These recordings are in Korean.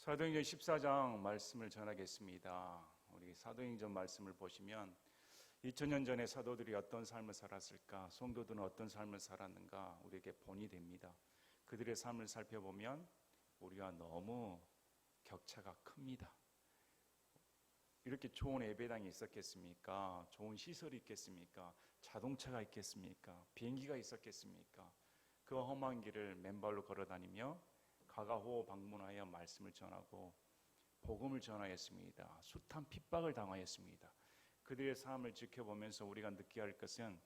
사도행전 14장 말씀을 전하겠습니다. 우리 사도행전 말씀을 보시면 2000년 전에 사도들이 어떤 삶을 살았을까, 성도들은 어떤 삶을 살았는가 우리에게 본이 됩니다. 그들의 삶을 살펴보면 우리와 너무 격차가 큽니다. 이렇게 좋은 예배당이 있었겠습니까? 좋은 시설이 있겠습니까? 자동차가 있겠습니까? 비행기가 있었겠습니까? 그 험한 길을 맨발로 걸어다니며 가가호 방문하여 말씀을 전하고 복음을 전하였습니다. 숱한 핍박을 당하였습니다. 그들의 삶을 지켜보면서 우리가 느껴야 할 것은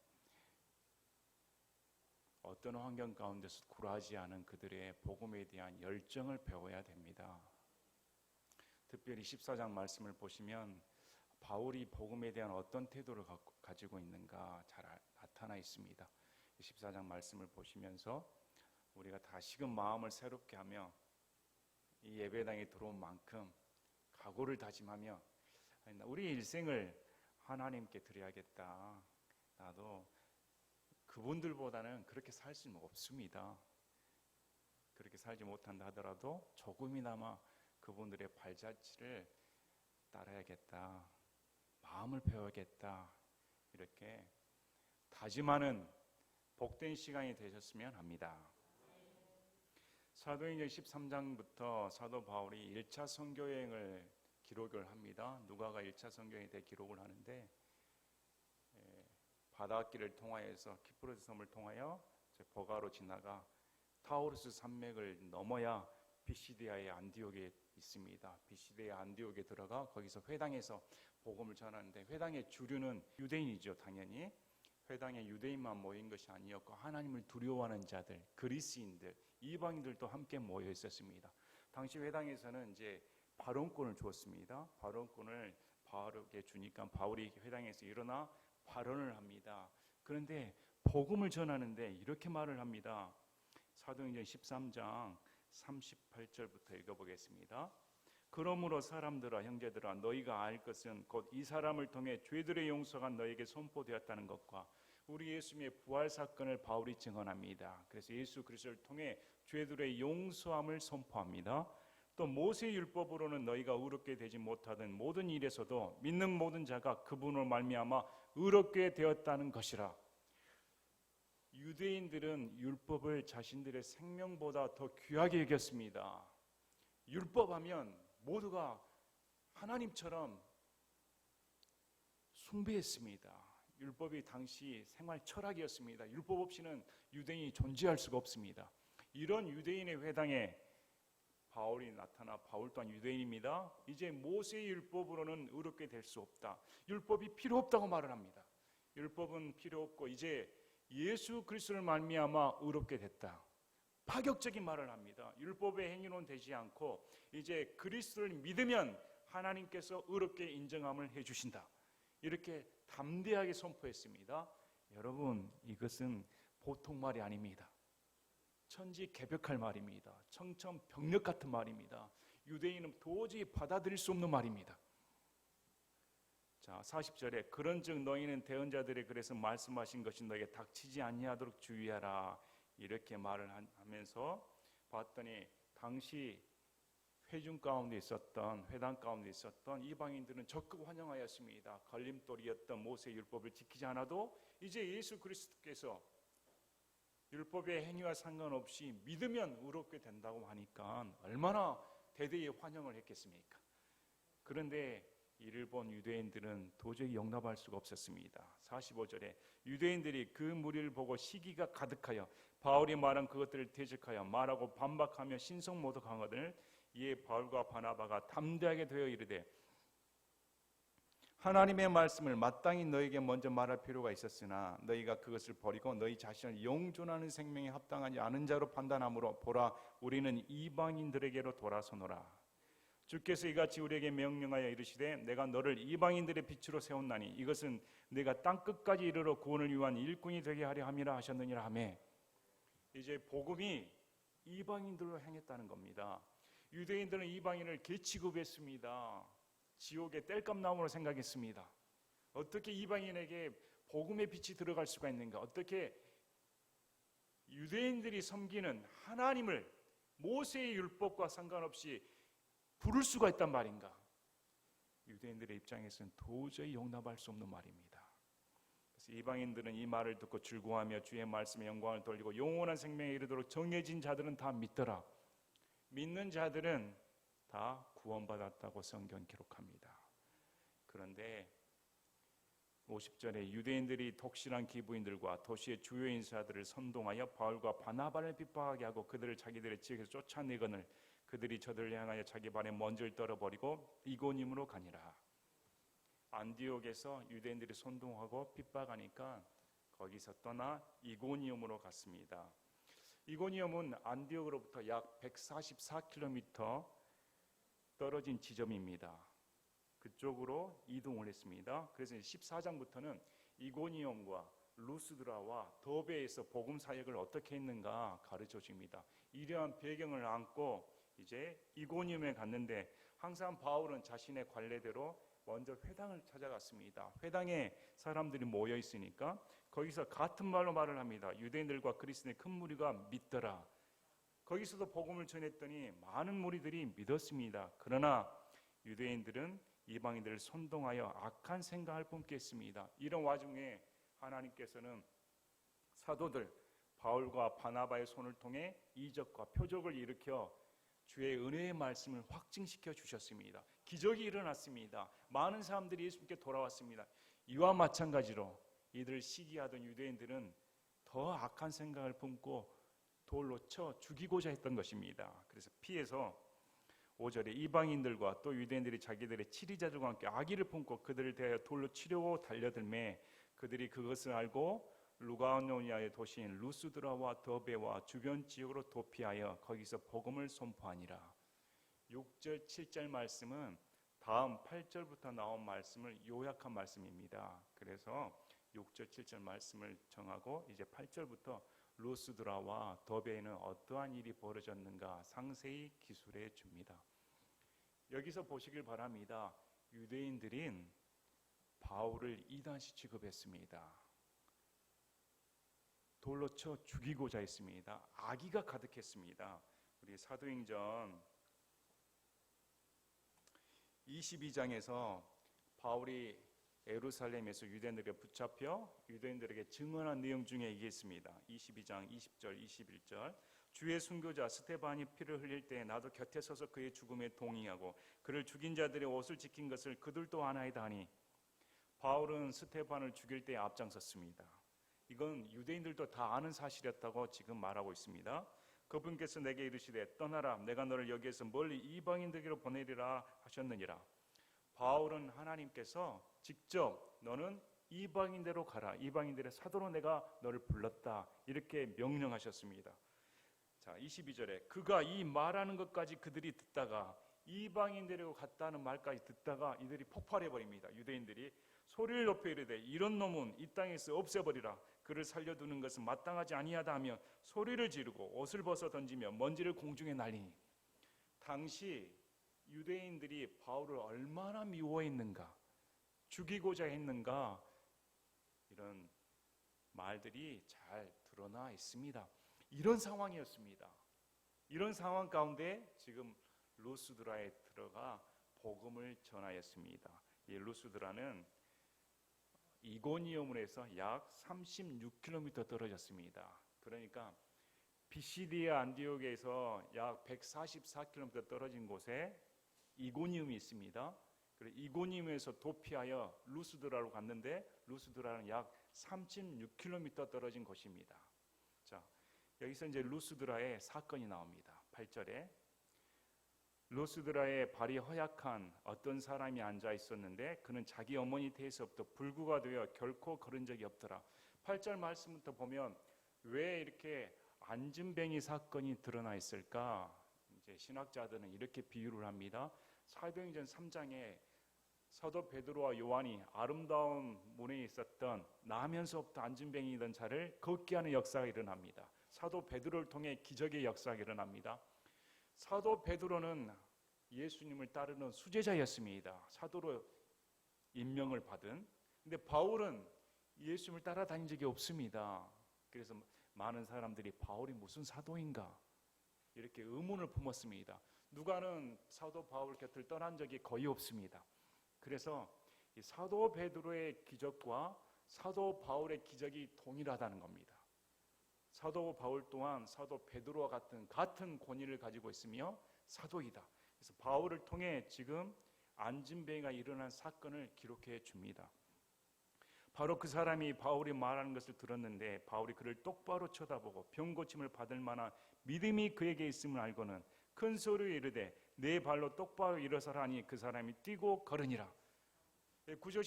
어떤 환경 가운데서 굴하지 않은 그들의 복음에 대한 열정을 배워야 됩니다. 특별히 14장 말씀을 보시면 바울이 복음에 대한 어떤 태도를 가지고 있는가 잘 나타나 있습니다. 14장 말씀을 보시면서 우리가 다시금 마음을 새롭게 하며 이 예배당에 들어온 만큼 각오를 다짐하며 우리 일생을 하나님께 드려야겠다. 나도 그분들보다는 그렇게 살 수는 없습니다. 그렇게 살지 못한다 하더라도 조금이나마 그분들의 발자취를 따라야겠다. 마음을 배워야겠다. 이렇게 다짐하는 복된 시간이 되셨으면 합니다. 사도행전 13장부터 사도 바울이 1차 선교여행을 기록을 합니다. 누가가 1차 선교여행에 대해 기록을 하는데 바닷길을 통하여서 키프로스 섬을 통하여 버가로 지나가 타우루스 산맥을 넘어야 비시디아의 안디옥에 있습니다. 비시디아의 안디옥에 들어가 거기서 회당에서 복음을 전하는데 회당의 주류는 유대인이죠. 당연히 회당에 유대인만 모인 것이 아니었고 하나님을 두려워하는 자들, 그리스인들, 이방인들도 함께 모여 있었습니다. 당시 회당에서는 이제 발언권을 주었습니다. 발언권을 바울에게 주니까 바울이 회당에서 일어나 발언을 합니다. 그런데 복음을 전하는데 이렇게 말을 합니다. 사도행전 13장 38절부터 읽어보겠습니다. 그러므로 사람들아 형제들아 너희가 알 것은 곧 이 사람을 통해 죄들의 용서가 너에게 선포되었다는 것과 우리 예수님의 부활 사건을 바울이 증언합니다. 그래서 예수 그리스도를 통해 죄들의 용서함을 선포합니다. 또 모세 율법으로는 너희가 의롭게 되지 못하던 모든 일에서도 믿는 모든 자가 그분으로 말미암아 의롭게 되었다는 것이라. 유대인들은 율법을 자신들의 생명보다 더 귀하게 여겼습니다. 율법하면 모두가 하나님처럼 숭배했습니다. 율법이 당시 생활 철학이었습니다. 율법 없이는 유대인이 존재할 수가 없습니다. 이런 유대인의 회당에 바울이 나타나 바울 또한 유대인입니다. 이제 모세의 율법으로는 의롭게 될 수 없다. 율법이 필요 없다고 말을 합니다. 율법은 필요 없고 이제 예수 그리스도를 말미암아 의롭게 됐다. 파격적인 말을 합니다. 율법의 행위는 되지 않고 이제 그리스도를 믿으면 하나님께서 의롭게 인정함을 해주신다. 이렇게 담대하게 선포했습니다. 여러분 이것은 보통 말이 아닙니다. 천지개벽할 말입니다. 청천벽력 같은 말입니다. 유대인은 도저히 받아들일 수 없는 말입니다. 자 40절에 그런즉 너희는 대언자들의 글에서 말씀하신 것이 너에게 닥치지 아니하도록 주의하라. 이렇게 말을 하면서 봤더니 당시 회중 가운데 있었던 회당 가운데 있었던 이방인들은 적극 환영하였습니다. 걸림돌이었던 모세 율법을 지키지 않아도 이제 예수 그리스도께서 율법의 행위와 상관없이 믿으면 의롭게 된다고 하니까 얼마나 대대의 환영을 했겠습니까? 그런데 이를 본 유대인들은 도저히 용납할 수가 없었습니다. 45절에 유대인들이 그 무리를 보고 시기가 가득하여 바울이 말한 그것들을 대적하여 말하고 반박하며 신성모독하거늘 이에 바울과 바나바가 담대하게 되어 이르되 하나님의 말씀을 마땅히 너에게 먼저 말할 필요가 있었으나 너희가 그것을 버리고 너희 자신을 영존하는 생명에 합당하지 않은 자로 판단하므로 보라 우리는 이방인들에게로 돌아서노라. 주께서 이같이 우리에게 명령하여 이르시되 내가 너를 이방인들의 빛으로 세웠나니 이것은 내가 땅끝까지 이르러 구원을 위한 일꾼이 되게 하려 함이라 하셨느니라 하매. 이제 복음이 이방인들로 행했다는 겁니다. 유대인들은 이방인을 개취급했습니다. 지옥의 땔감나무로 생각했습니다. 어떻게 이방인에게 복음의 빛이 들어갈 수가 있는가? 어떻게 유대인들이 섬기는 하나님을 모세의 율법과 상관없이 부를 수가 있단 말인가? 유대인들의 입장에서는 도저히 용납할 수 없는 말입니다. 그래서 이방인들은 이 말을 듣고 즐거워하며 주의 말씀에 영광을 돌리고 영원한 생명에 이르도록 정해진 자들은 다 믿더라. 믿는 자들은 다 구원받았다고 성경 기록합니다. 그런데 50절에 유대인들이 독실한 기부인들과 도시의 주요 인사들을 선동하여 바울과 바나바를 핍박하게 하고 그들을 자기들의 지역에서 쫓아내거늘 그들이 저들을 향하여 자기 발에 먼지를 떨어버리고 이고님으로 가니라. 안디옥에서 유대인들이 선동하고 핍박하니까 거기서 떠나 이고니움으로 갔습니다. 이고니움은 안디옥으로부터 약 144km 떨어진 지점입니다. 그쪽으로 이동을 했습니다. 그래서 14장부터는 이고니움과 루스드라와 더베에서 복음 사역을 어떻게 했는가 가르쳐 줍니다. 이러한 배경을 안고 이제 이고니움에 갔는데 항상 바울은 자신의 관례대로 먼저 회당을 찾아갔습니다. 회당에 사람들이 모여 있으니까 거기서 같은 말로 말을 합니다. 유대인들과 그리스도인의 큰 무리가 믿더라. 거기서도 복음을 전했더니 많은 무리들이 믿었습니다. 그러나 유대인들은 이방인들을 선동하여 악한 생각을 품게 했습니다. 이런 와중에 하나님께서는 사도들 바울과 바나바의 손을 통해 이적과 표적을 일으켜 주의 은혜의 말씀을 확증시켜 주셨습니다. 기적이 일어났습니다. 많은 사람들이 예수님께 돌아왔습니다. 이와 마찬가지로 이들을 시기하던 유대인들은 더 악한 생각을 품고 돌로 쳐 죽이고자 했던 것입니다. 그래서 피해서 5절에 이방인들과 또 유대인들이 자기들의 치리자들과 함께 악의를 품고 그들을 대하여 돌로 치려고 달려들매 그들이 그것을 알고 루가노니아의 도시인 루스드라와 더베와 주변 지역으로 도피하여 거기서 복음을 선포하니라. 6절 7절 말씀은 다음 8절부터 나온 말씀을 요약한 말씀입니다. 그래서 6절 7절 말씀을 정하고 이제 8절부터 루스드라와 더베에는 어떠한 일이 벌어졌는가 상세히 기술해 줍니다. 여기서 보시길 바랍니다. 유대인들인 바울을 이단시 취급했습니다. 돌로 쳐 죽이고자 했습니다. 악의가 가득했습니다. 우리 사도행전 22장에서 바울이 예루살렘에서 유대인들에게 붙잡혀 유대인들에게 증언한 내용 중에 이게 있습니다. 22장 20절 21절 주의 순교자 스데반이 피를 흘릴 때 나도 곁에 서서 그의 죽음에 동의하고 그를 죽인 자들의 옷을 지킨 것을 그들도 아나이다 하니 바울은 스데반을 죽일 때 앞장섰습니다. 이건 유대인들도 다 아는 사실이었다고 지금 말하고 있습니다. 그분께서 내게 이르시되 떠나라 내가 너를 여기에서 멀리 이방인들에게로 보내리라 하셨느니라. 바울은 하나님께서 직접 너는 이방인대로 가라. 이방인들의 사도로 내가 너를 불렀다. 이렇게 명령하셨습니다. 자, 22절에 그가 이 말하는 것까지 그들이 듣다가 이방인들에게 갔다는 말까지 듣다가 이들이 폭발해 버립니다. 유대인들이 소리를 높여 이르되 이런 놈은 이 땅에서 없애버리라. 그를 살려두는 것은 마땅하지 아니하다 하며 소리를 지르고 옷을 벗어 던지며 먼지를 공중에 날리니 당시 유대인들이 바울을 얼마나 미워했는가 죽이고자 했는가 이런 말들이 잘 드러나 있습니다. 이런 상황이었습니다. 이런 상황 가운데 지금 루스드라에 들어가 복음을 전하였습니다. 이 루스드라는 이고니움에서 약 36km 떨어졌습니다. 그러니까 비시디아 안디옥에서 약 144km 떨어진 곳에 이고니움이 있습니다. 그래서 이고니움에서 도피하여 루스드라로 갔는데 루스드라는 약 36km 떨어진 곳입니다. 자, 여기서 이제 루스드라의 사건이 나옵니다. 8절에 루스드라에 발이 허약한 어떤 사람이 앉아 있었는데 그는 자기 어머니 태에서부터 불구가 되어 결코 걸은 적이 없더라. 8절 말씀부터 보면 왜 이렇게 안진뱅이 사건이 드러나 있을까? 이제 신학자들은 이렇게 비유를 합니다. 사도행전 3장에 사도 베드로와 요한이 아름다운 문에 있었던 나면서부터 안진뱅이던 자를 걷게 하는 역사가 일어납니다. 사도 베드로를 통해 기적의 역사가 일어납니다. 사도 베드로는 예수님을 따르는 수제자였습니다. 사도로 임명을 받은. 근데 바울은 예수님을 따라다닌 적이 없습니다. 그래서 많은 사람들이 바울이 무슨 사도인가 이렇게 의문을 품었습니다. 누가는 사도 바울 곁을 떠난 적이 거의 없습니다. 그래서 이 사도 베드로의 기적과 사도 바울의 기적이 동일하다는 겁니다. 사도 바울 또한 사도 베드로와 같은 권위를 가지고 있으며 사도이다. 그래서 바울을 통해 지금 안진뱅이가 일어난 사건을 기록해 줍니다. 바로 그 사람이 바울이 말하는 것을 들었는데 바울이 그를 똑바로 쳐다보고 병 고침을 받을 만한 믿음이 그에게 있음을 알고는 큰 소리로 이르되 내 발로 똑바로 일어서라 하니 그 사람이 뛰고 걸으니라. 9절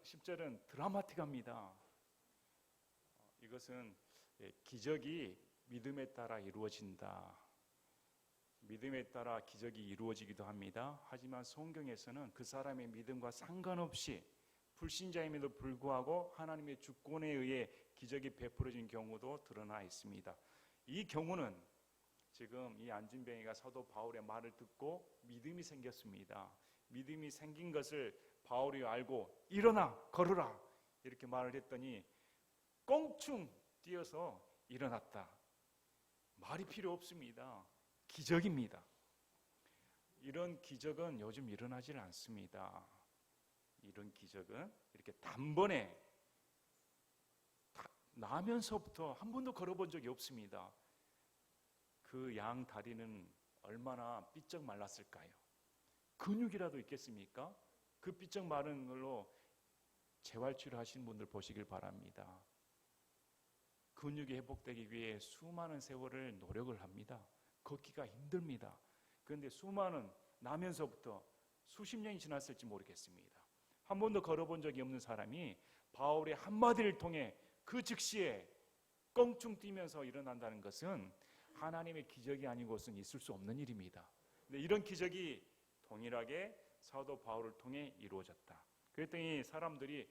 10절은 드라마틱합니다. 이것은 기적이 믿음에 따라 이루어진다. 믿음에 따라 기적이 이루어지기도 합니다. 하지만 성경에서는 그 사람의 믿음과 상관없이 불신자임에도 불구하고 하나님의 주권에 의해 기적이 베풀어진 경우도 드러나 있습니다. 이 경우는 지금 이 안진뱅이가 사도 바울의 말을 듣고 믿음이 생겼습니다. 믿음이 생긴 것을 바울이 알고 일어나 걸으라 이렇게 말을 했더니 껑충 뛰어서 일어났다. 말이 필요 없습니다. 기적입니다. 이런 기적은 요즘 일어나질 않습니다. 이런 기적은 이렇게 단번에 나면서부터 한 번도 걸어본 적이 없습니다. 그 양 다리는 얼마나 삐쩍 말랐을까요? 근육이라도 있겠습니까? 그 삐쩍 마른 걸로 재활치료 하시는 분들 보시길 바랍니다. 근육이 회복되기 위해 수많은 세월을 노력을 합니다. 걷기가 힘듭니다. 그런데 수많은 나면서부터 수십 년이 지났을지 모르겠습니다. 한 번도 걸어본 적이 없는 사람이 바울의 한마디를 통해 그 즉시에 껑충 뛰면서 일어난다는 것은 하나님의 기적이 아니고서는 있을 수 없는 일입니다. 근데 이런 기적이 동일하게 사도 바울을 통해 이루어졌다. 그랬더니 사람들이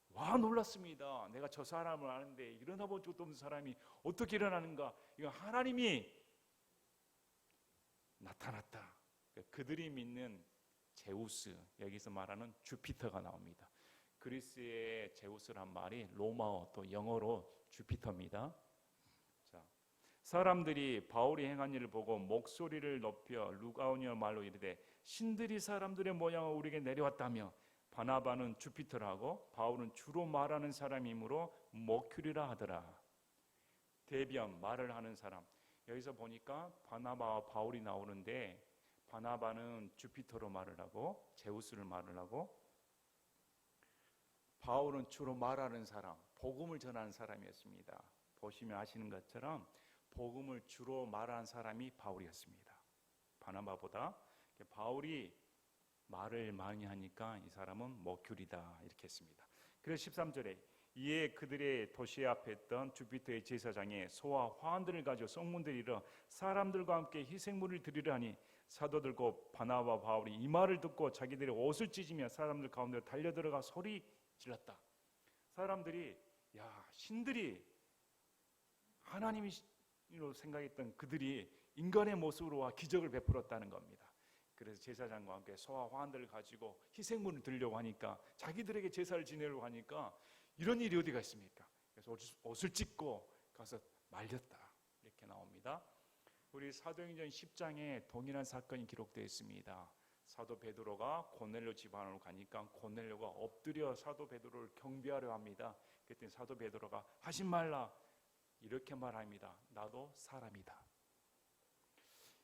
와 놀랐습니다. 내가 저 사람을 아는데 일어나 본 적도 없는 사람이 어떻게 일어나는가? 이건 하나님이 나타났다. 그들이 믿는 제우스, 여기서 말하는 주피터가 나옵니다. 그리스의 제우스란 말이 로마어 또 영어로 주피터입니다. 자, 사람들이 바울이 행한 일을 보고 목소리를 높여 루가오니아 말로 이르되 신들이 사람들의 모양을 우리에게 내려왔다며 바나바는 주피터라고 바울은 주로 말하는 사람이므로 머큐리라 하더라. 대변, 말을 하는 사람. 여기서 보니까 바나바와 바울이 나오는데 바나바는 주피터로 말을 하고 제우스를 말을 하고 바울은 주로 말하는 사람, 복음을 전하는 사람이었습니다. 보시면 아시는 것처럼 복음을 주로 말하는 사람이 바울이었습니다. 바나바보다 바울이 말을 많이 하니까 이 사람은 머큐리다 이렇게 했습니다. 그래서 13절에 이에 그들의 도시 앞에 있던 주피터의 제사장에 소와 화환들을 가지고 성문들이 이르러 사람들과 함께 희생물을 드리려 하니 사도들과 바나바와 바울이 이 말을 듣고 자기들의 옷을 찢으며 사람들 가운데 달려들어가 소리 질렀다. 사람들이 야 신들이 하나님이로 생각했던 그들이 인간의 모습으로 와 기적을 베풀었다는 겁니다. 그래서 제사장과 함께 소와 화환들을 가지고 희생물을 드리려고 하니까 자기들에게 제사를 지내려고 하니까 이런 일이 어디가 있습니까? 그래서 옷을 찢고 가서 말렸다 이렇게 나옵니다. 우리 사도행전 10장에 동일한 사건이 기록되어 있습니다. 사도 베드로가 고넬료 집안으로 가니까 고넬료가 엎드려 사도 베드로를 경배하려 합니다. 그랬더니 사도 베드로가 하지 말라 이렇게 말합니다. 나도 사람이다.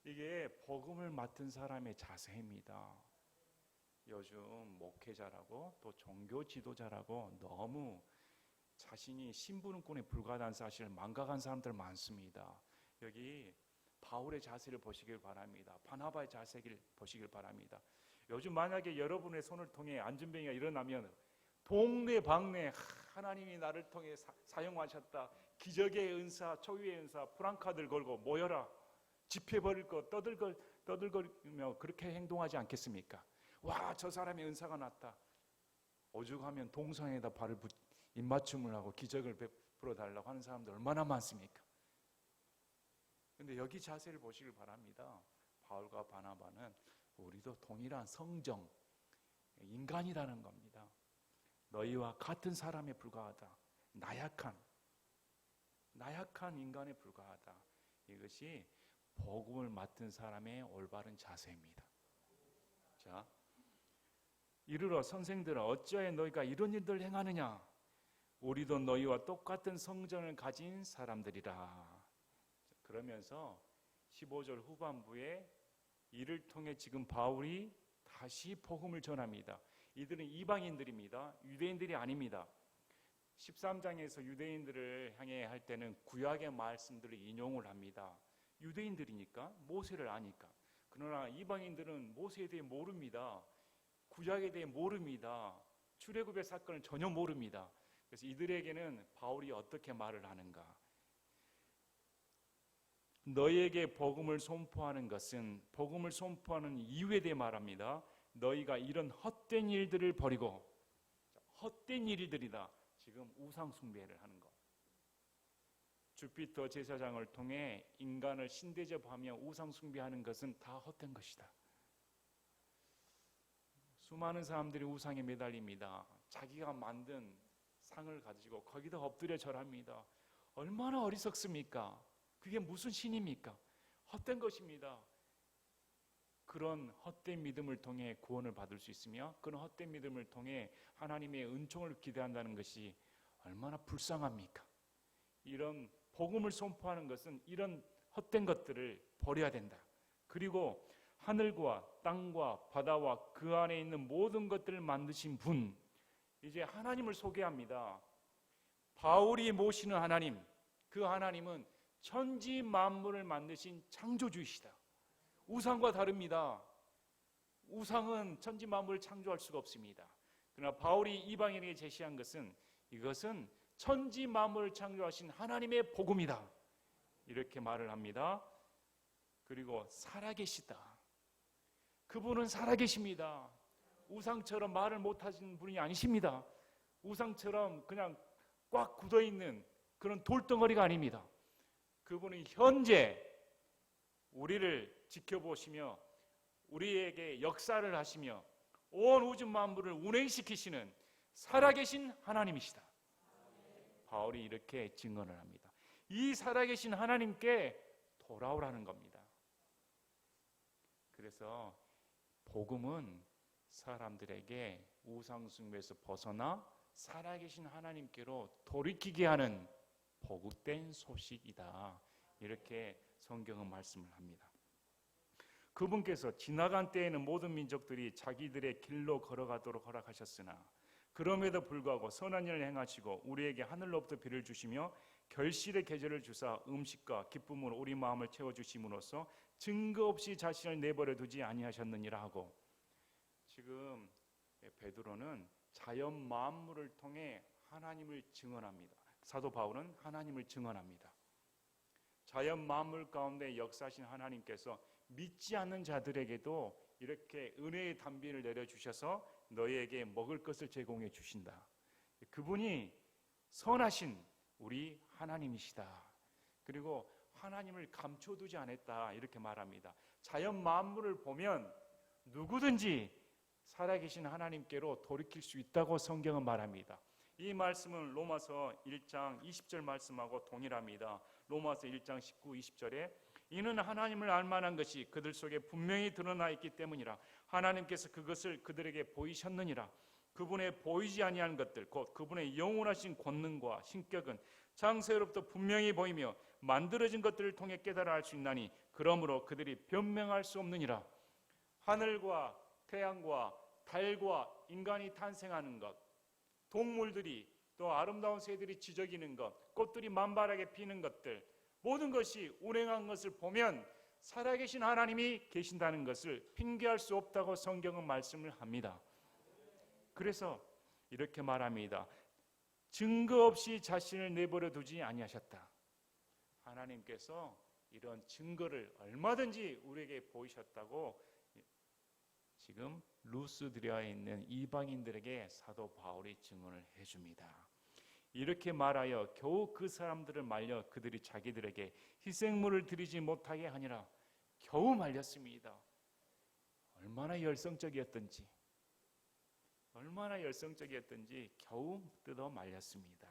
이게 복음을 맡은 사람의 자세입니다. 요즘 목회자라고 또 종교 지도자라고 너무 자신이 신분권에 불과하다는 사실을 망각한 사람들 많습니다. 여기 바울의 자세를 보시길 바랍니다. 바나바의 자세를 보시길 바랍니다. 요즘 만약에 여러분의 손을 통해 안진뱅이가 일어나면 동네방네 하나님이 나를 통해 사용하셨다. 기적의 은사, 초유의 은사, 프랑카드를 걸고 모여라. 집회 벌일 거 떠들거리며 그렇게 행동하지 않겠습니까? 와, 저 사람의 은사가 났다. 오죽하면 동상에다 발을 입맞춤을 하고 기적을 베풀어 달라고 하는 사람들 얼마나 많습니까? 그런데 여기 자세를 보시길 바랍니다. 바울과 바나바는 우리도 동일한 성정, 인간이라는 겁니다. 너희와 같은 사람에 불과하다. 나약한 인간에 불과하다. 이것이 복음을 맡은 사람의 올바른 자세입니다. 자, 이르러 선생들아 어찌하여 너희가 이런 일들 행하느냐? 우리도 너희와 똑같은 성전을 가진 사람들이라. 그러면서 15절 후반부에 이를 통해 지금 바울이 다시 복음을 전합니다. 이들은 이방인들입니다. 유대인들이 아닙니다. 13장에서 유대인들을 향해 할 때는 구약의 말씀들을 인용을 합니다. 유대인들이니까, 모세를 아니까. 그러나 이방인들은 모세에 대해 모릅니다. 구약에 대해 모릅니다. 출애굽의 사건을 전혀 모릅니다. 그래서 이들에게는 바울이 어떻게 말을 하는가? 너희에게 복음을 선포하는 것은, 복음을 선포하는 이유에 대해 말합니다. 너희가 이런 헛된 일들을 버리고, 헛된 일들이다. 지금 우상 숭배를 하는 것. 주피터 제사장을 통해 인간을 신대접하며 우상 숭배하는 것은 다 헛된 것이다. 수많은 사람들이 우상에 매달립니다. 자기가 만든 상을 가지고 거기다 엎드려 절합니다. 얼마나 어리석습니까? 그게 무슨 신입니까? 헛된 것입니다. 그런 헛된 믿음을 통해 구원을 받을 수 있으며 그런 헛된 믿음을 통해 하나님의 은총을 기대한다는 것이 얼마나 불쌍합니까? 이런 복음을 선포하는 것은 이런 헛된 것들을 버려야 된다. 그리고 하늘과 땅과 바다와 그 안에 있는 모든 것들을 만드신 분, 이제 하나님을 소개합니다. 바울이 모시는 하나님, 그 하나님은 천지 만물을 만드신 창조주이시다. 우상과 다릅니다. 우상은 천지 만물을 창조할 수가 없습니다. 그러나 바울이 이방인에게 제시한 것은 이것은 천지 만물을 창조하신 하나님의 복음이다. 이렇게 말을 합니다. 그리고 살아계시다. 그분은 살아계십니다. 우상처럼 말을 못하시는 분이 아니십니다. 우상처럼 그냥 꽉 굳어있는 그런 돌덩어리가 아닙니다. 그분은 현재 우리를 지켜보시며 우리에게 역사를 하시며 온 우주 만물을 운행시키시는 살아계신 하나님이시다. 바울이 이렇게 증언을 합니다. 이 살아계신 하나님께 돌아오라는 겁니다. 그래서 복음은 사람들에게 우상숭배에서 벗어나 살아계신 하나님께로 돌이키게 하는 복된 소식이다. 이렇게 성경은 말씀을 합니다. 그분께서 지나간 때에는 모든 민족들이 자기들의 길로 걸어가도록 허락하셨으나 그럼에도 불구하고 선한 일을 행하시고 우리에게 하늘로부터 비를 주시며 결실의 계절을 주사 음식과 기쁨으로 우리 마음을 채워주심으로써 증거 없이 자신을 내버려 두지 아니하셨느니라 하고, 지금 베드로는 자연 만물을 통해 하나님을 증언합니다. 사도 바울은 하나님을 증언합니다. 자연 만물 가운데 역사하신 하나님께서 믿지 않는 자들에게도 이렇게 은혜의 담비를 내려주셔서 너희에게 먹을 것을 제공해 주신다. 그분이 선하신 우리 하나님이시다. 그리고 하나님을 감춰두지 않았다. 이렇게 말합니다. 자연 만물을 보면 누구든지 살아계신 하나님께로 돌이킬 수 있다고 성경은 말합니다. 이 말씀은 로마서 1장 20절 말씀하고 동일합니다. 로마서 1장 19, 20절에 이는 하나님을 알만한 것이 그들 속에 분명히 드러나 있기 때문이라. 하나님께서 그것을 그들에게 보이셨느니라. 그분의 보이지 아니한 것들 곧 그분의 영원하신 권능과 신격은 창세로부터 분명히 보이며 만들어진 것들을 통해 깨달아 알 수 있나니 그러므로 그들이 변명할 수 없느니라. 하늘과 태양과 달과 인간이 탄생하는 것, 동물들이 또 아름다운 새들이 지저귀는 것, 꽃들이 만발하게 피는 것들, 모든 것이 운행한 것을 보면 살아계신 하나님이 계신다는 것을 핑계할 수 없다고 성경은 말씀을 합니다. 그래서 이렇게 말합니다. 증거 없이 자신을 내버려 두지 아니하셨다. 하나님께서 이런 증거를 얼마든지 우리에게 보이셨다고 지금 루스드리아에 있는 이방인들에게 사도 바울이 증언을 해줍니다. 이렇게 말하여 겨우 그 사람들을 말려 그들이 자기들에게 희생물을 드리지 못하게 하니라. 겨우 말렸습니다. 얼마나 열성적이었던지 겨우 뜯어 말렸습니다.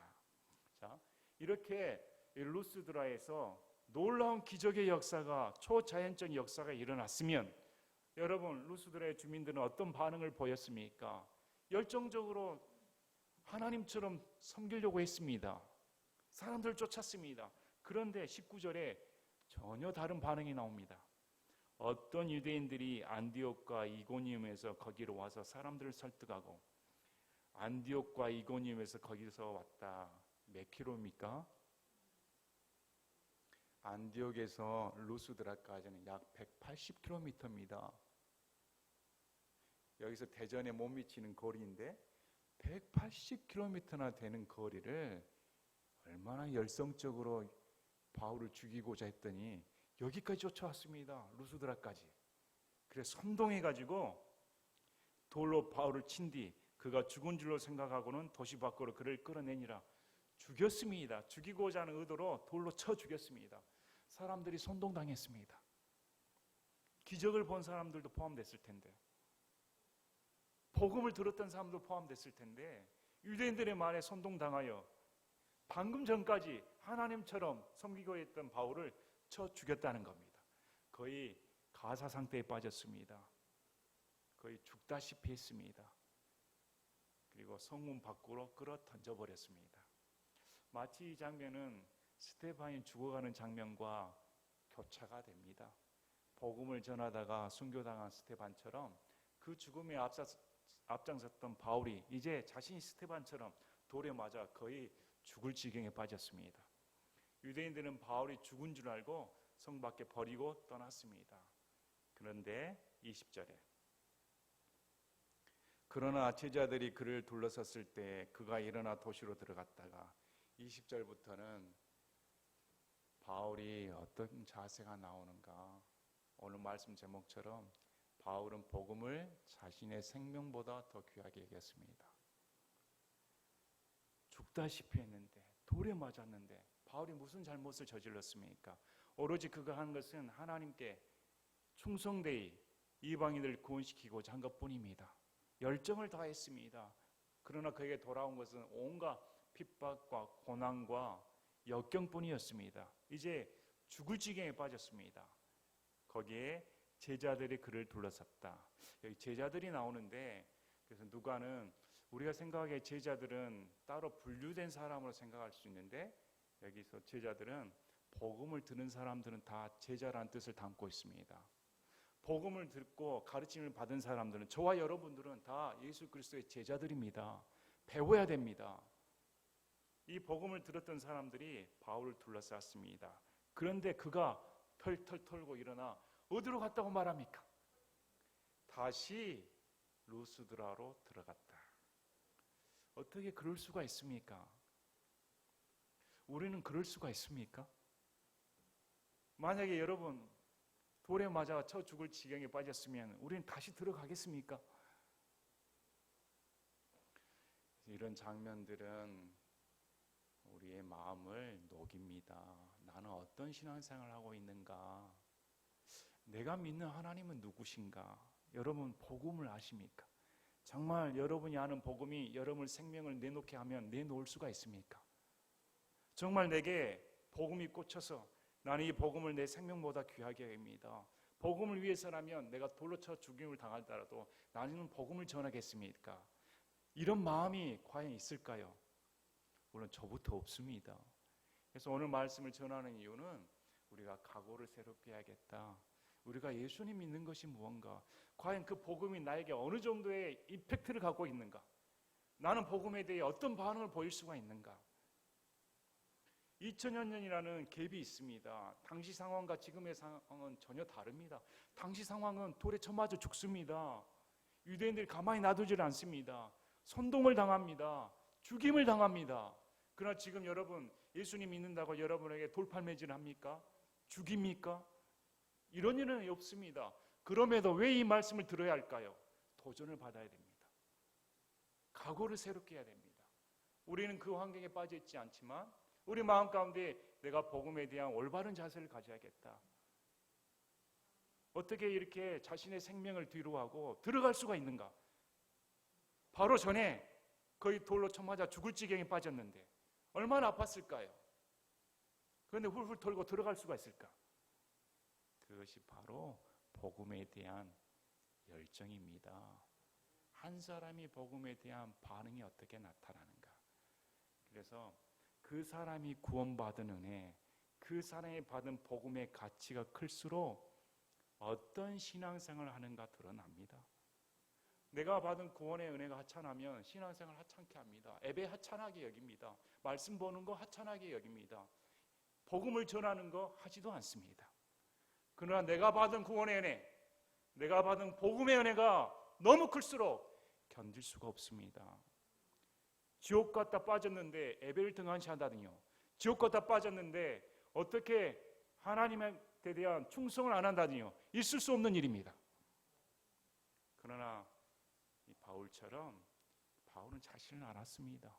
자, 이렇게 루스드라에서 놀라운 기적의 역사가, 초자연적 역사가 일어났으면 여러분, 루스드라의 주민들은 어떤 반응을 보였습니까? 열정적으로 하나님처럼 섬기려고 했습니다. 사람들을 쫓았습니다. 그런데 19절에 전혀 다른 반응이 나옵니다. 어떤 유대인들이 안디옥과 이고니움에서 거기로 와서 사람들을 설득하고, 안디옥과 이고니움에서 거기서 왔다. 몇 킬로입니까? 안디옥에서 루스드라까지는 약 180km입니다. 여기서 대전에 못 미치는 거리인데 180km나 되는 거리를 얼마나 열성적으로 바울을 죽이고자 했더니 여기까지 쫓아왔습니다. 루스드라까지. 그래서 선동해가지고 돌로 바울을 친 뒤 그가 죽은 줄로 생각하고는 도시 밖으로 그를 끌어내니라. 죽였습니다. 죽이고자 하는 의도로 돌로 쳐 죽였습니다. 사람들이 선동당했습니다. 기적을 본 사람들도 포함됐을 텐데, 복음을 들었던 사람도 포함됐을 텐데, 유대인들의 말에 선동당하여 방금 전까지 하나님처럼 섬기고 있던 바울을 쳐 죽였다는 겁니다. 거의 가사 상태에 빠졌습니다. 거의 죽다시피 했습니다. 그리고 성문 밖으로 끌어 던져버렸습니다. 마치 이 장면은 스데반이 죽어가는 장면과 교차가 됩니다. 복음을 전하다가 순교당한 스데반처럼 그 죽음에 앞장섰던 바울이 이제 자신이 스데반처럼 돌에 맞아 거의 죽을 지경에 빠졌습니다. 유대인들은 바울이 죽은 줄 알고 성 밖에 버리고 떠났습니다. 그런데 20절에 그러나 제자들이 그를 둘러섰을 때 그가 일어나 도시로 들어갔다가 20절부터는 바울이 어떤 자세가 나오는가, 오늘 말씀 제목처럼 바울은 복음을 자신의 생명보다 더 귀하게 여겼습니다. 죽다시피 했는데, 돌에 맞았는데 바울이 무슨 잘못을 저질렀습니까? 오로지 그가 한 것은 하나님께 충성되이 이방인을 구원시키고자 한 것뿐입니다. 열정을 다했습니다. 그러나 그에게 돌아온 것은 온갖 핍박과 고난과 역경뿐이었습니다. 이제 죽을 지경에 빠졌습니다. 거기에 제자들이 그를 둘러섰다. 여기 제자들이 나오는데, 그래서 누가는 우리가 생각하기에 제자들은 따로 분류된 사람으로 생각할 수 있는데, 여기서 제자들은 복음을 듣는 사람들은 다 제자라는 뜻을 담고 있습니다. 복음을 듣고 가르침을 받은 사람들은, 저와 여러분들은 다 예수 그리스도의 제자들입니다. 배워야 됩니다. 이 복음을 들었던 사람들이 바울을 둘러쌌습니다. 그런데 그가 털털 털고 일어나 어디로 갔다고 말합니까? 다시 루스드라로 들어갔다. 어떻게 그럴 수가 있습니까? 우리는 그럴 수가 있습니까? 만약에 여러분 돌에 맞아 쳐 죽을 지경에 빠졌으면 우리는 다시 들어가겠습니까? 이런 장면들은 우리의 마음을 녹입니다. 나는 어떤 신앙생활을 하고 있는가? 내가 믿는 하나님은 누구신가? 여러분 복음을 아십니까? 정말 여러분이 아는 복음이 여러분의 생명을 내놓게 하면 내놓을 수가 있습니까? 정말 내게 복음이 꽂혀서 나는 이 복음을 내 생명보다 귀하게 여깁니다. 복음을 위해서라면 내가 돌로 쳐 죽임을 당하더라도 나는 복음을 전하겠습니까? 이런 마음이 과연 있을까요? 물론 저부터 없습니다. 그래서 오늘 말씀을 전하는 이유는 우리가 각오를 새롭게 해야겠다. 우리가 예수님 믿는 것이 무언가? 과연 그 복음이 나에게 어느 정도의 임팩트를 갖고 있는가? 나는 복음에 대해 어떤 반응을 보일 수가 있는가? 2000여 년이라는 갭이 있습니다. 당시 상황과 지금의 상황은 전혀 다릅니다. 당시 상황은 돌에 쳐맞아 죽습니다. 유대인들이 가만히 놔두질 않습니다. 선동을 당합니다. 죽임을 당합니다. 그러나 지금 여러분 예수님 믿는다고 여러분에게 돌팔매질 합니까? 죽입니까? 이런 일은 없습니다. 그럼에도 왜 이 말씀을 들어야 할까요? 도전을 받아야 됩니다. 각오를 새롭게 해야 됩니다. 우리는 그 환경에 빠져 있지 않지만 우리 마음 가운데 내가 복음에 대한 올바른 자세를 가져야겠다. 어떻게 이렇게 자신의 생명을 뒤로하고 들어갈 수가 있는가? 바로 전에 거의 돌로 쳐 맞아 죽을 지경에 빠졌는데 얼마나 아팠을까요? 그런데 훌훌 털고 들어갈 수가 있을까? 그것이 바로 복음에 대한 열정입니다. 한 사람이 복음에 대한 반응이 어떻게 나타나는가? 그래서 그 사람이 구원받은 은혜, 그 사람이 받은 복음의 가치가 클수록 어떤 신앙생활을 하는가 드러납니다. 내가 받은 구원의 은혜가 하찮으면 신앙생활 하찮게 합니다. 예배 하찮하게 여깁니다. 말씀 보는 거 하찮하게 여깁니다. 복음을 전하는 거 하지도 않습니다. 그러나 내가 받은 구원의 은혜, 내가 받은 복음의 은혜가 너무 클수록 견딜 수가 없습니다. 지옥 갔다 빠졌는데 예배를 등한시한다더니요. 지옥 갔다 빠졌는데 어떻게 하나님에 대한 충성을 안 한다더니요. 있을 수 없는 일입니다. 그러나 이 바울처럼 바울은 자신을 알았습니다.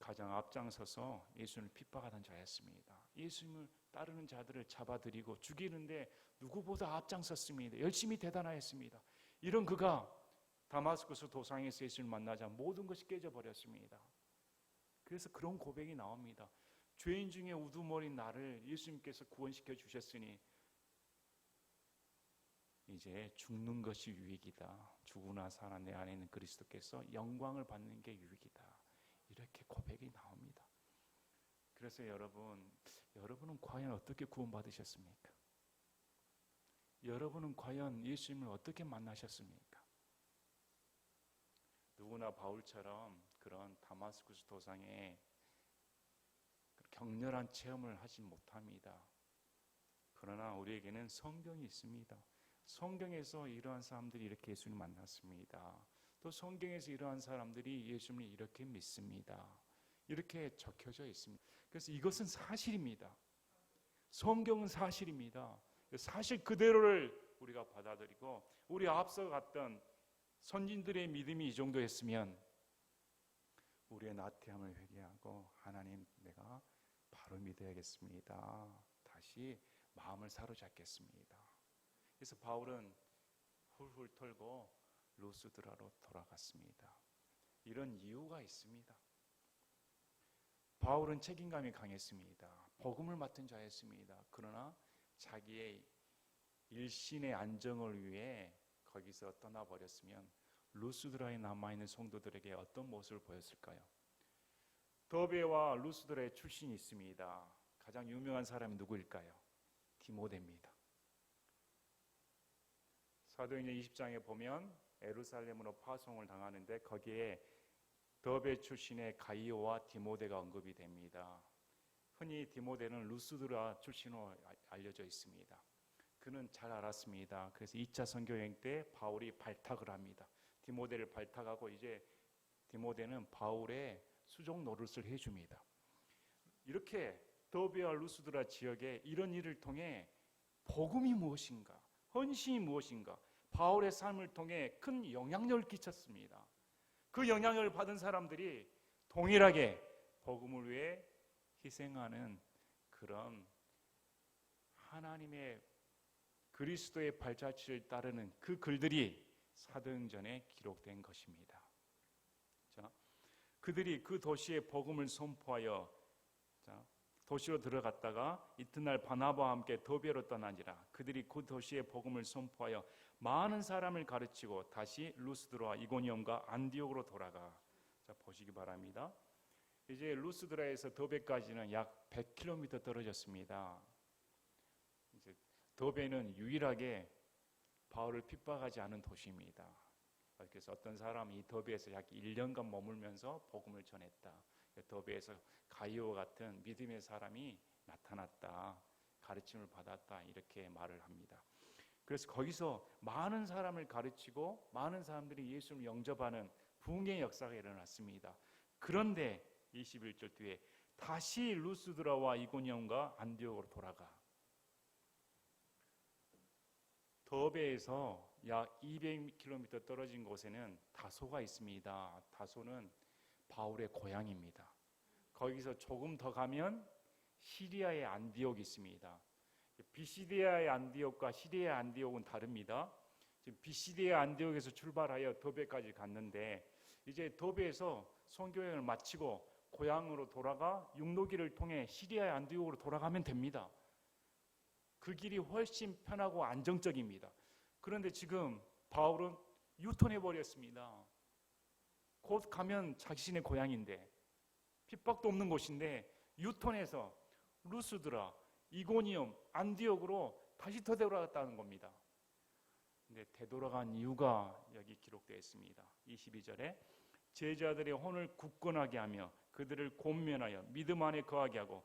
가장 앞장서서 예수님을 핍박하던 자였습니다. 예수님을 따르는 자들을 잡아들이고 죽이는데 누구보다 앞장섰습니다. 열심히 대단하였습니다. 이런 그가 다마스쿠스 도상에서 예수님을 만나자 모든 것이 깨져버렸습니다. 그래서 그런 고백이 나옵니다. 죄인 중에 우두머린 나를 예수님께서 구원시켜 주셨으니 이제 죽는 것이 유익이다. 죽으나 살아 내 안에 있는 그리스도께서 영광을 받는 게 유익이다. 이렇게 고백이 나옵니다. 그래서 여러분은 과연 어떻게 구원받으셨습니까? 여러분은 과연 예수님을 어떻게 만나셨습니까? 누구나 바울처럼 그런 다마스쿠스 도상에 격렬한 체험을 하지 못합니다. 그러나 우리에게는 성경이 있습니다. 성경에서 이러한 사람들이 이렇게 예수님을 만났습니다. 또 성경에서 이러한 사람들이 예수님을 이렇게 믿습니다. 이렇게 적혀져 있습니다. 그래서 이것은 사실입니다. 성경은 사실입니다. 사실 그대로를 우리가 받아들이고 우리 앞서 갔던 선진들의 믿음이 이 정도였으면 우리의 나태함을 회개하고 하나님 내가 바로 믿어야겠습니다. 다시 마음을 사로잡겠습니다. 그래서 바울은 훌훌 털고 루스드라로 돌아갔습니다. 이런 이유가 있습니다. 바울은 책임감이 강했습니다. 복음을 맡은 자였습니다. 그러나 자기의 일신의 안정을 위해 거기서 떠나버렸으면 루스드라에 남아있는 성도들에게 어떤 모습을 보였을까요? 더베와 루스드라의 출신이 있습니다. 가장 유명한 사람이 누구일까요? 디모데입니다. 사도행전 20장에 보면 예루살렘으로 파송을 당하는데 거기에 더베 출신의 가이오와 디모데가 언급이 됩니다. 흔히 디모데는 루스드라 출신으로 알려져 있습니다. 그는 잘 알았습니다. 그래서 2차 선교여행 때 바울이 발탁을 합니다. 디모데를 발탁하고 이제 디모데는 바울의 수종 노릇을 해줍니다. 이렇게 더베와 루스드라 지역에 이런 일을 통해 복음이 무엇인가, 헌신이 무엇인가, 바울의 삶을 통해 큰 영향력을 끼쳤습니다. 그 영향을 받은 사람들이 동일하게 복음을 위해 희생하는 그런 하나님의 그리스도의 발자취를 따르는 그 글들이 사도행전에 기록된 것입니다. 자, 그들이 그 도시에 복음을 선포하여 도시로 들어갔다가 이튿날 바나바와 함께 더베로 떠나니라. 그들이 그 도시에 복음을 선포하여 많은 사람을 가르치고 다시 루스드라와 이고니온과 안디옥으로 돌아가. 자, 보시기 바랍니다. 이제 루스드라에서 더베까지는 약 100km 떨어졌습니다. 이제 더베는 유일하게 바울을 핍박하지 않은 도시입니다. 그래서 어떤 사람이 이 더베에서 약 1년간 머물면서 복음을 전했다. 더베에서 가이오 같은 믿음의 사람이 나타났다. 가르침을 받았다. 이렇게 말을 합니다. 그래서 거기서 많은 사람을 가르치고 많은 사람들이 예수를 영접하는 부흥의 역사가 일어났습니다. 그런데 21절 뒤에 다시 루스드라와 이고니온과 안디옥으로 돌아가. 더베에서 약 200km 떨어진 곳에는 다소가 있습니다. 다소는 바울의 고향입니다. 거기서 조금 더 가면 시리아의 안디옥이 있습니다. 비시디아의 안디옥과 시리아의 안디옥은 다릅니다. 지금 비시디아의 안디옥에서 출발하여 더베까지 갔는데 이제 더베에서 선교여행을 마치고 고향으로 돌아가 육로기를 통해 시리아의 안디옥으로 돌아가면 됩니다. 그 길이 훨씬 편하고 안정적입니다. 그런데 지금 바울은 유턴해 버렸습니다. 곧 가면 자신의 고향인데 핍박도 없는 곳인데 유턴해서 루스드라, 이고니움, 안디옥으로 다시 되돌아갔다는 겁니다. 근데 되돌아간 이유가 여기 기록되어 있습니다. 22절에 제자들의 혼을 굳건하게 하며 그들을 권면하여 믿음 안에 거하게 하고,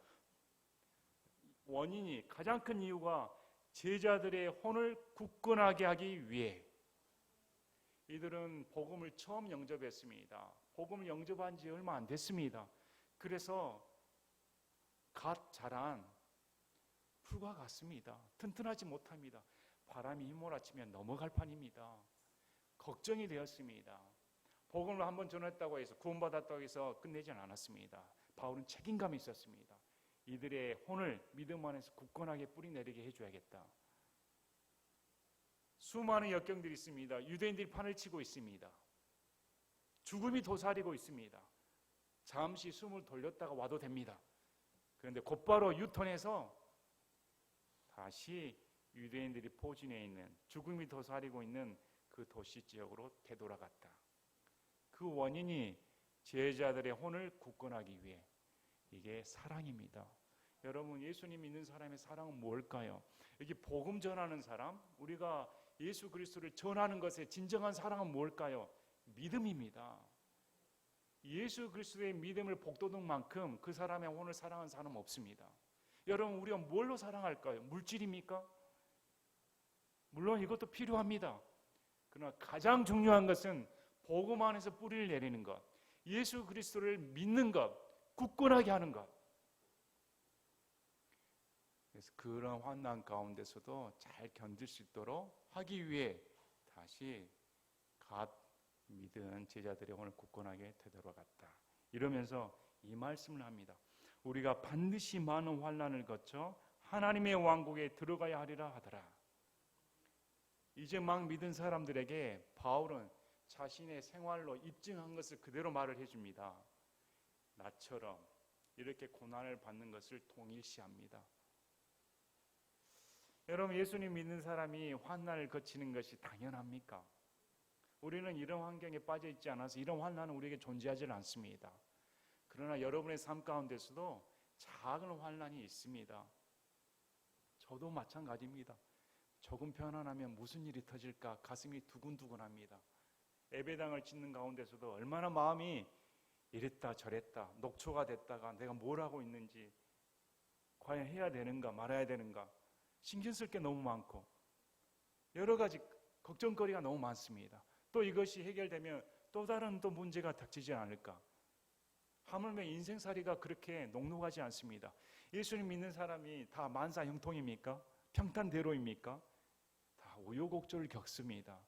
원인이 가장 큰 이유가 제자들의 혼을 굳건하게 하기 위해. 이들은 복음을 처음 영접했습니다. 복음을 영접한 지 얼마 안 됐습니다. 그래서 갓 자란 풀과 같습니다. 튼튼하지 못합니다. 바람이 휘몰아치면 넘어갈 판입니다. 걱정이 되었습니다. 복음을 한번 전했다고 해서 구원받았다고 해서 끝내지는 않았습니다. 바울은 책임감이 있었습니다. 이들의 혼을 믿음 안에서 굳건하게 뿌리내리게 해줘야겠다. 수많은 역경들이 있습니다. 유대인들이 판을 치고 있습니다. 죽음이 도사리고 있습니다. 잠시 숨을 돌렸다가 와도 됩니다. 그런데 곧바로 유턴해서 다시 유대인들이 포진해 있는, 죽음이 도사리고 있는 그 도시 지역으로 되돌아갔다. 그 원인이 제자들의 혼을 굳건하기 위해. 이게 사랑입니다. 여러분, 예수님 믿는 사람의 사랑은 뭘까요? 여기 복음 전하는 사람, 우리가 예수 그리스도를 전하는 것의 진정한 사랑은 뭘까요? 믿음입니다. 예수 그리스도의 믿음을 복돋은 만큼 그 사람의 혼을 사랑하는 사람은 없습니다. 여러분, 우리가 뭘로 사랑할까요? 물질입니까? 물론 이것도 필요합니다. 그러나 가장 중요한 것은 복음 안에서 뿌리를 내리는 것, 예수 그리스도를 믿는 것, 굳건하게 하는 것. 그래서 그런 환난 가운데서도 잘 견딜 수 있도록 하기 위해 다시 갓 믿은 제자들의 혼을 굳건하게 되돌아갔다. 이러면서 이 말씀을 합니다. 우리가 반드시 많은 환난을 거쳐 하나님의 왕국에 들어가야 하리라 하더라. 이제 막 믿은 사람들에게 바울은 자신의 생활로 입증한 것을 그대로 말을 해줍니다. 나처럼 이렇게 고난을 받는 것을 동일시합니다. 여러분, 예수님 믿는 사람이 환난을 거치는 것이 당연합니까? 우리는 이런 환경에 빠져 있지 않아서 이런 환난은 우리에게 존재하지 않습니다. 그러나 여러분의 삶 가운데서도 작은 환난이 있습니다. 저도 마찬가지입니다. 조금 편안하면 무슨 일이 터질까 가슴이 두근두근합니다. 예배당을 짓는 가운데서도 얼마나 마음이 이랬다 저랬다 녹초가 됐다가 내가 뭘 하고 있는지, 과연 해야 되는가 말아야 되는가, 신경 쓸 게 너무 많고 여러 가지 걱정거리가 너무 많습니다. 또 이것이 해결되면 또 다른 또 문제가 닥치지 않을까. 하물며 인생살이가 그렇게 녹록하지 않습니다. 예수님 믿는 사람이 다 만사형통입니까? 평탄대로입니까? 다 우여곡절을 겪습니다.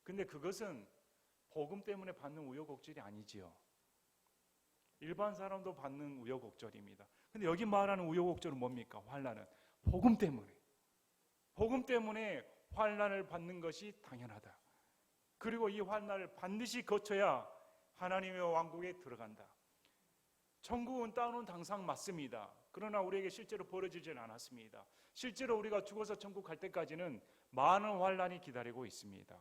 근데 그것은 복음 때문에 받는 우여곡절이 아니지요. 일반 사람도 받는 우여곡절입니다. 근데 여기 말하는 우여곡절은 뭡니까? 환난은 복음 때문에. 복음 때문에 환난을 받는 것이 당연하다. 그리고 이 환난을 반드시 거쳐야 하나님의 왕국에 들어간다. 천국은 따놓은 당상 맞습니다. 그러나 우리에게 실제로 벌어지지는 않았습니다. 실제로 우리가 죽어서 천국 갈 때까지는 많은 환난이 기다리고 있습니다.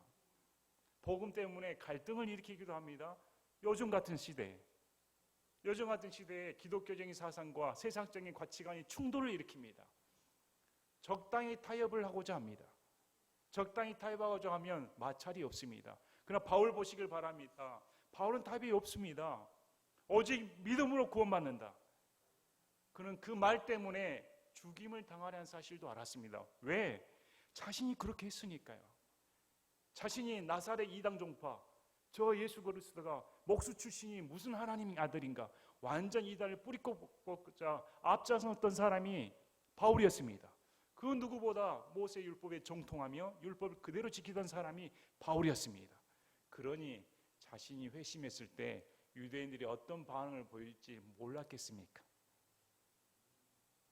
복음 때문에 갈등을 일으키기도 합니다. 요즘 같은 시대에 기독교적인 사상과 세상적인 가치관이 충돌을 일으킵니다. 적당히 타협을 하고자 합니다. 적당히 타협하고자 하면 마찰이 없습니다. 그러나 바울 보시길 바랍니다. 바울은 답이 없습니다. 오직 믿음으로 구원받는다. 그는 그 말 때문에 죽임을 당하려는 사실도 알았습니다. 왜? 자신이 그렇게 했으니까요. 자신이 나사렛 이방 종파, 저 예수 그리스도가 목수 출신이 무슨 하나님 아들인가, 완전 이단을 뿌리꼽자 앞장섰던 사람이 바울이었습니다. 그 누구보다 모세 율법에 정통하며 율법을 그대로 지키던 사람이 바울이었습니다. 그러니 자신이 회심했을 때 유대인들이 어떤 반응을 보일지 몰랐겠습니까?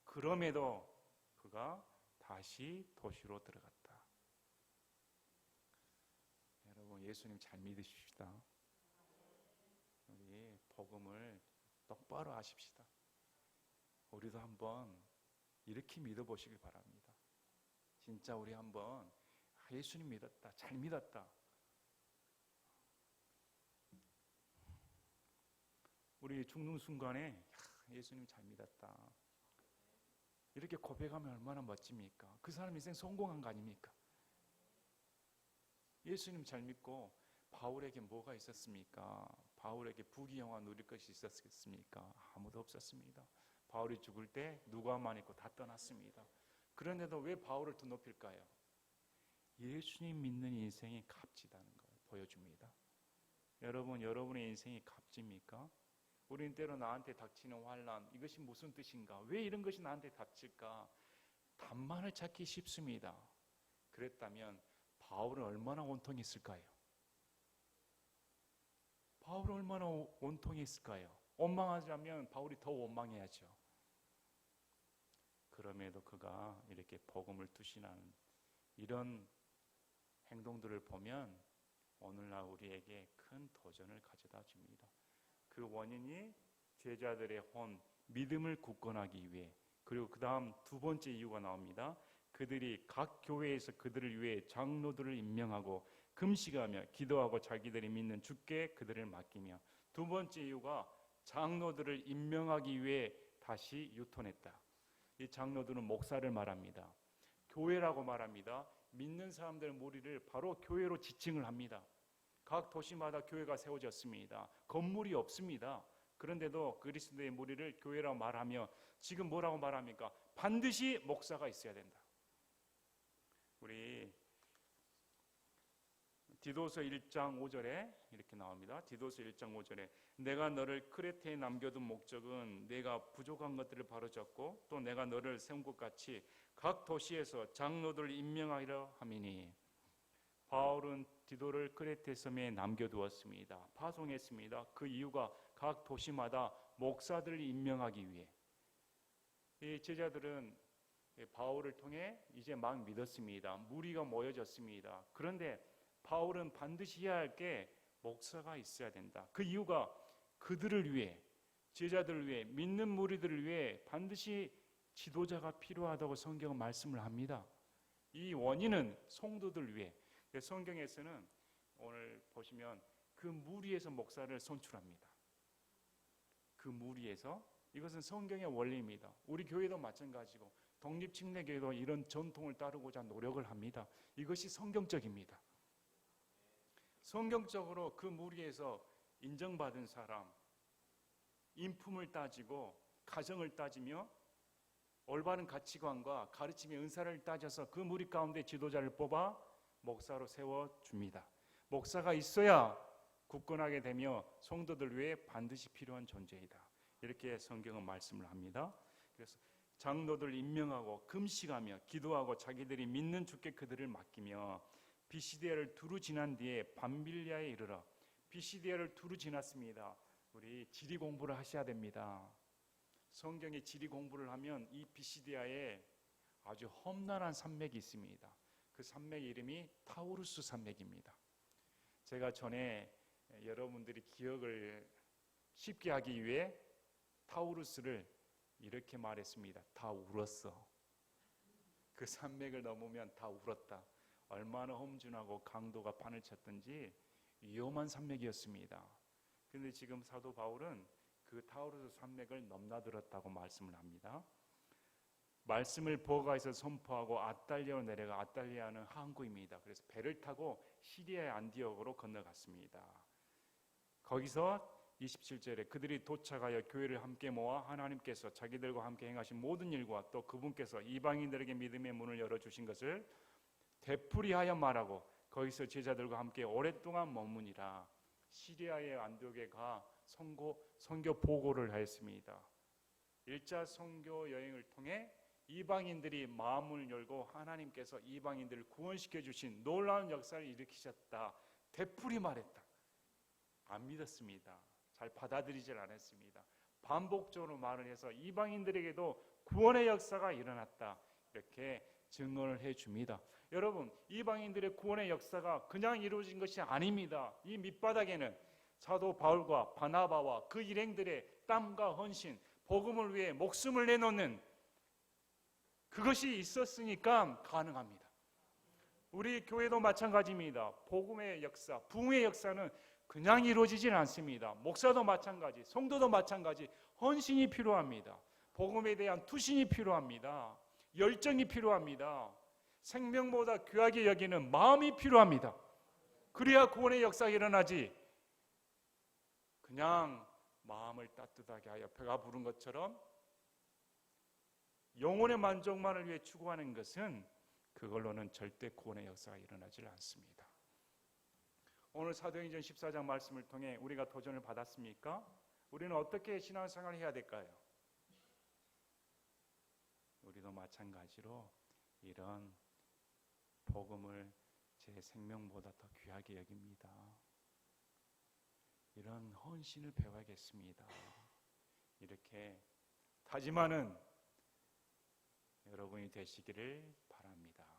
그럼에도 그가 다시 도시로 들어갔다. 여러분, 예수님 잘 믿으십시다. 우리 복음을 똑바로 아십시다. 우리도 한번 이렇게 믿어보시길 바랍니다. 진짜 우리 한번 예수님 믿었다, 잘 믿었다. 우리 죽는 순간에 예수님 잘 믿었다, 이렇게 고백하면 얼마나 멋집니까? 그 사람 인생 성공한 거 아닙니까? 예수님 잘 믿고 바울에게 뭐가 있었습니까? 바울에게 부귀영화 누릴 것이 있었겠습니까? 아무도 없었습니다. 바울이 죽을 때 누가만 있고 다 떠났습니다. 그런데도 왜 바울을 더 높일까요? 예수님 믿는 인생이 값지다는 걸 보여줍니다. 여러분, 여러분의 인생이 값집니까? 우리는 때로 나한테 닥치는 환난, 이것이 무슨 뜻인가? 왜 이런 것이 나한테 닥칠까? 답만을 찾기 쉽습니다. 그랬다면 바울은 얼마나 원통이 있을까요? 바울은 얼마나 원통이 있을까요? 원망하자면 바울이 더 원망해야죠. 그럼에도 그가 이렇게 복음을 투신하는 이런 행동들을 보면 오늘날 우리에게 큰 도전을 가져다 줍니다. 그 원인이 제자들의 혼, 믿음을 굳건하기 위해, 그리고 그 다음 두 번째 이유가 나옵니다. 그들이 각 교회에서 그들을 위해 장로들을 임명하고 금식하며 기도하고 자기들이 믿는 주께 그들을 맡기며. 두 번째 이유가 장로들을 임명하기 위해 다시 유턴했다. 이 장로들은 목사를 말합니다. 교회라고 말합니다. 믿는 사람들 무리를 바로 교회로 지칭을 합니다. 각 도시마다 교회가 세워졌습니다. 건물이 없습니다. 그런데도 그리스도의 무리를 교회라고 말하며 지금 뭐라고 말합니까? 반드시 목사가 있어야 된다. 우리 디도서 1장 5절에 이렇게 나옵니다. 디도서 1장 5절에 내가 너를 크레테에 남겨둔 목적은 내가 부족한 것들을 바로잡고 또 내가 너를 세운 것 같이 각 도시에서 장로들을 임명하리라 함이니. 바울은 디도를 크레테 섬에 남겨두었습니다. 파송했습니다. 그 이유가 각 도시마다 목사들을 임명하기 위해. 이 제자들은 바울을 통해 이제 막 믿었습니다. 무리가 모여졌습니다. 그런데 바울은 반드시 해야 할 게 목사가 있어야 된다. 그 이유가 그들을 위해, 제자들을 위해, 믿는 무리들을 위해 반드시 지도자가 필요하다고 성경은 말씀을 합니다. 이 원인은 성도들 위해. 성경에서는 오늘 보시면 그 무리에서 목사를 선출합니다. 그 무리에서. 이것은 성경의 원리입니다. 우리 교회도 마찬가지고 독립침례교회도 이런 전통을 따르고자 노력을 합니다. 이것이 성경적입니다. 성경적으로 그 무리에서 인정받은 사람, 인품을 따지고 가정을 따지며 올바른 가치관과 가르침의 은사를 따져서 그 무리 가운데 지도자를 뽑아 목사로 세워줍니다. 목사가 있어야 굳건하게 되며 성도들 위해 반드시 필요한 존재이다. 이렇게 성경은 말씀을 합니다. 그래서 장로들 임명하고 금식하며 기도하고 자기들이 믿는 주께 그들을 맡기며 비시디아를 두루 지난 뒤에 밤빌리아에 이르러. 비시디아를 두루 지났습니다. 우리 지리 공부를 하셔야 됩니다. 성경의 지리 공부를 하면 이 비시디아에 아주 험난한 산맥이 있습니다. 그 산맥 이름이 타우루스 산맥입니다. 제가 전에 여러분들이 기억을 쉽게 하기 위해 타우루스를 이렇게 말했습니다. 다 울었어. 그 산맥을 넘으면 다 울었다. 얼마나 험준하고 강도가 판을 쳤든지 위험한 산맥이었습니다. 그런데 지금 사도 바울은 그 타우루스 산맥을 넘나들었다고 말씀을 합니다. 말씀을 버가에서 선포하고 아탈리아로 내려가. 아탈리아는 항구입니다. 그래서 배를 타고 시리아의 안디옥으로 건너갔습니다. 거기서 27절에 그들이 도착하여 교회를 함께 모아 하나님께서 자기들과 함께 행하신 모든 일과 또 그분께서 이방인들에게 믿음의 문을 열어주신 것을 되풀이하여 말하고 거기서 제자들과 함께 오랫동안 머무니라. 시리아의 안디옥에 가 선교 보고를 하였습니다. 1차 선교 여행을 통해 이방인들이 마음을 열고 하나님께서 이방인들을 구원시켜 주신 놀라운 역사를 일으키셨다. 되풀이 말했다. 안 믿었습니다. 잘 받아들이질 않았습니다. 반복적으로 말을 해서 이방인들에게도 구원의 역사가 일어났다. 이렇게 증언을 해줍니다. 여러분, 이방인들의 구원의 역사가 그냥 이루어진 것이 아닙니다. 이 밑바닥에는 사도 바울과 바나바와 그 일행들의 땀과 헌신, 복음을 위해 목숨을 내놓는 그것이 있었으니까 가능합니다. 우리 교회도 마찬가지입니다. 복음의 역사, 부흥의 역사는 그냥 이루어지지는 않습니다. 목사도 마찬가지, 성도도 마찬가지, 헌신이 필요합니다. 복음에 대한 투신이 필요합니다. 열정이 필요합니다. 생명보다 귀하게 여기는 마음이 필요합니다. 그래야 구원의 역사가 일어나지. 그냥 마음을 따뜻하게 하여 배가 부른 것처럼 영혼의 만족만을 위해 추구하는 것은 그걸로는 절대 구원의 역사가 일어나질 않습니다. 오늘 사도행전 14장 말씀을 통해 우리가 도전을 받았습니까? 우리는 어떻게 신앙생활을 해야 될까요? 우리도 마찬가지로 이런 복음을 제 생명보다 더 귀하게 여깁니다. 이런 헌신을 배워야겠습니다. 이렇게 다짐하는 여러분이 되시기를 바랍니다.